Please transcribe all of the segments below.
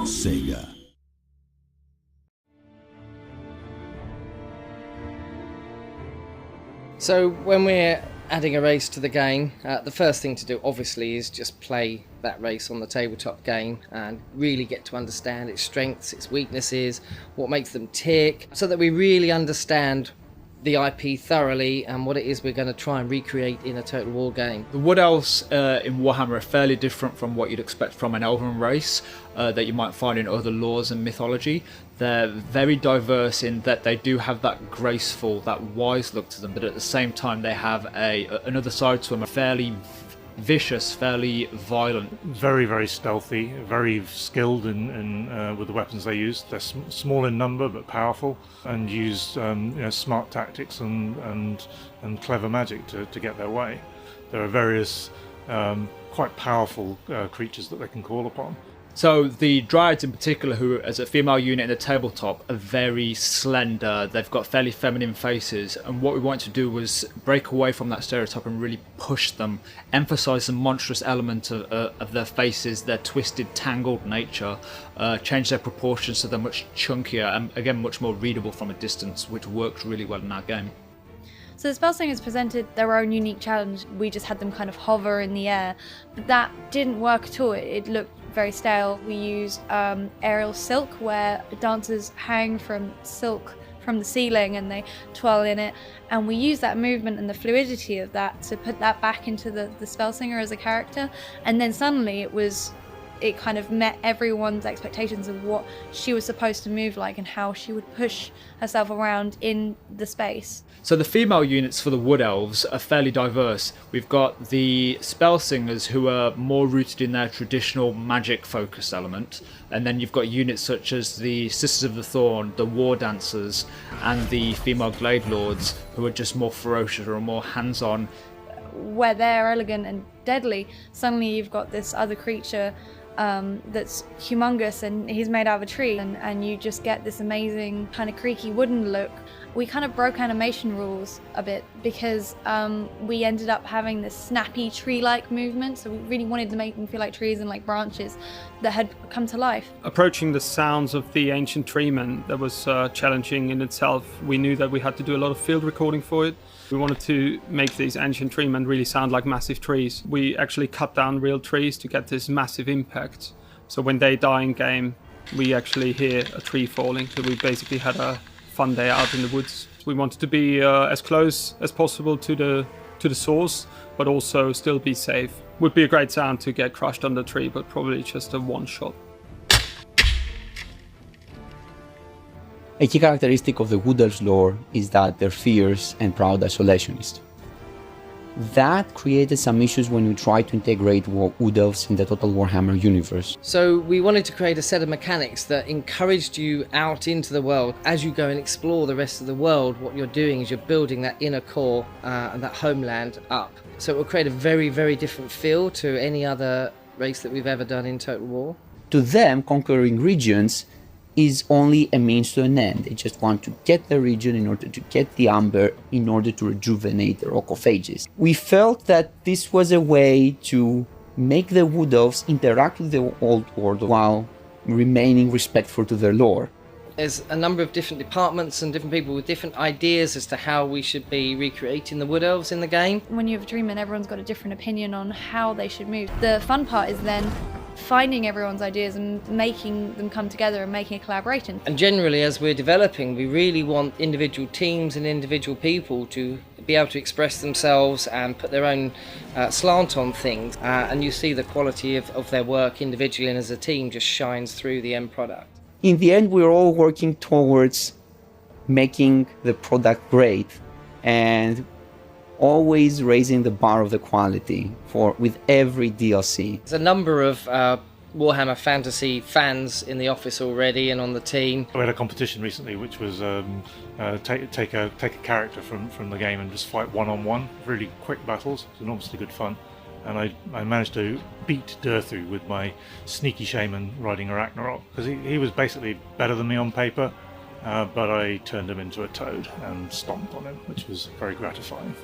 Sega. So when we're adding a race to the game, the first thing to do obviously is just play that race on the tabletop game and really get to understand its strengths, its weaknesses, what makes them tick, so that we really understand the IP thoroughly and what it is we're going to try and recreate in a Total War game. The Wood Elves in Warhammer are fairly different from what you'd expect from an elven race that you might find in other lores and mythology. They're very diverse in that they do have that graceful, that wise look to them, but at the same time they have another side to them, a fairly vicious, fairly violent. Very, very stealthy, very skilled in with the weapons they use. They're small in number but powerful, and use smart tactics and clever magic to get their way. There are various quite powerful creatures that they can call upon. So the Dryads in particular, who as a female unit in the tabletop are very slender, they've got fairly feminine faces, and what we wanted to do was break away from that stereotype and really push them, emphasise the monstrous element of their faces, their twisted, tangled nature, change their proportions so they're much chunkier and again much more readable from a distance, which worked really well in our game. So the Spellslingers presented their own unique challenge. We just had them kind of hover in the air, but that didn't work at all. It looked very stale. We used aerial silk, where dancers hang from silk from the ceiling and they twirl in it, and we use that movement and the fluidity of that to put that back into the Spellslinger as a character, and then suddenly it kind of met everyone's expectations of what she was supposed to move like and how she would push herself around in the space. So the female units for the Wood Elves are fairly diverse. We've got the Spellsingers, who are more rooted in their traditional magic focus element, and then you've got units such as the Sisters of the Thorn, the War Dancers, and the female Glade Lords, who are just more ferocious or more hands-on. Where they're elegant and deadly, suddenly you've got this other creature that's humongous, and he's made out of a tree, and you just get this amazing kind of creaky wooden look. We kind of broke animation rules a bit because we ended up having this snappy tree-like movement, so we really wanted to make them feel like trees and like branches that had come to life. Approaching the sounds of the ancient treemen, that was challenging in itself. We knew that we had to do a lot of field recording for it. We wanted to make these ancient treemen really sound like massive trees. We actually cut down real trees to get this massive impact. So when they die in game, we actually hear a tree falling. So we basically had a fun day out in the woods. We wanted to be as close as possible to the source, but also still be safe. Would be a great sound to get crushed under a tree, but probably just a one shot. A key characteristic of the Wood Elves lore is that they're fierce and proud isolationists. That created some issues when we tried to integrate Wood Elves in the Total Warhammer universe. So we wanted to create a set of mechanics that encouraged you out into the world. As you go and explore the rest of the world, what you're doing is you're building that inner core and that homeland up. So it will create a very, very different feel to any other race that we've ever done in Total War. To them, conquering regions is only a means to an end. They just want to get the region in order to get the amber, in order to rejuvenate the Rock of Ages. We felt that this was a way to make the Wood Elves interact with the old world while remaining respectful to their lore. There's a number of different departments and different people with different ideas as to how we should be recreating the Wood Elves in the game. When you have a treeman, everyone's got a different opinion on how they should move. The fun part is then finding everyone's ideas and making them come together and making a collaboration. And generally, as we're developing, we really want individual teams and individual people to be able to express themselves and put their own slant on things. And you see the quality of their work individually and as a team just shines through the end product. In the end, we're all working towards making the product great and always raising the bar of the quality with every DLC. There's a number of Warhammer Fantasy fans in the office already and on the team. We had a competition recently which was take a character from the game and just fight one-on-one, really quick battles. It's enormously good fun. And I managed to beat Durthu with my sneaky shaman riding a Ragnarok, because he was basically better than me on paper, but I turned him into a toad and stomped on him, which was very gratifying.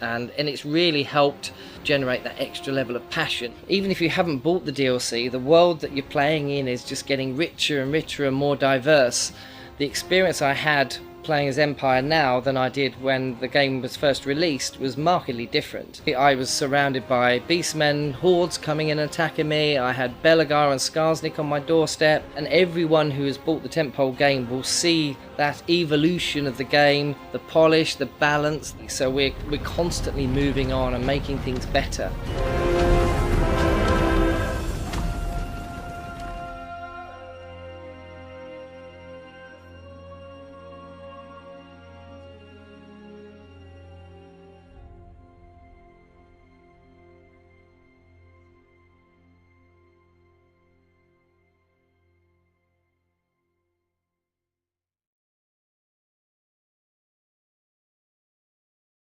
and it's really helped generate that extra level of passion. Even if you haven't bought the DLC, the world that you're playing in is just getting richer and richer and more diverse. The experience I had playing as Empire now than I did when the game was first released was markedly different. I was surrounded by beastmen, hordes coming in and attacking me. I had Belagar and Skarsnik on my doorstep, and everyone who has bought the tentpole game will see that evolution of the game, the polish, the balance. So we're constantly moving on and making things better.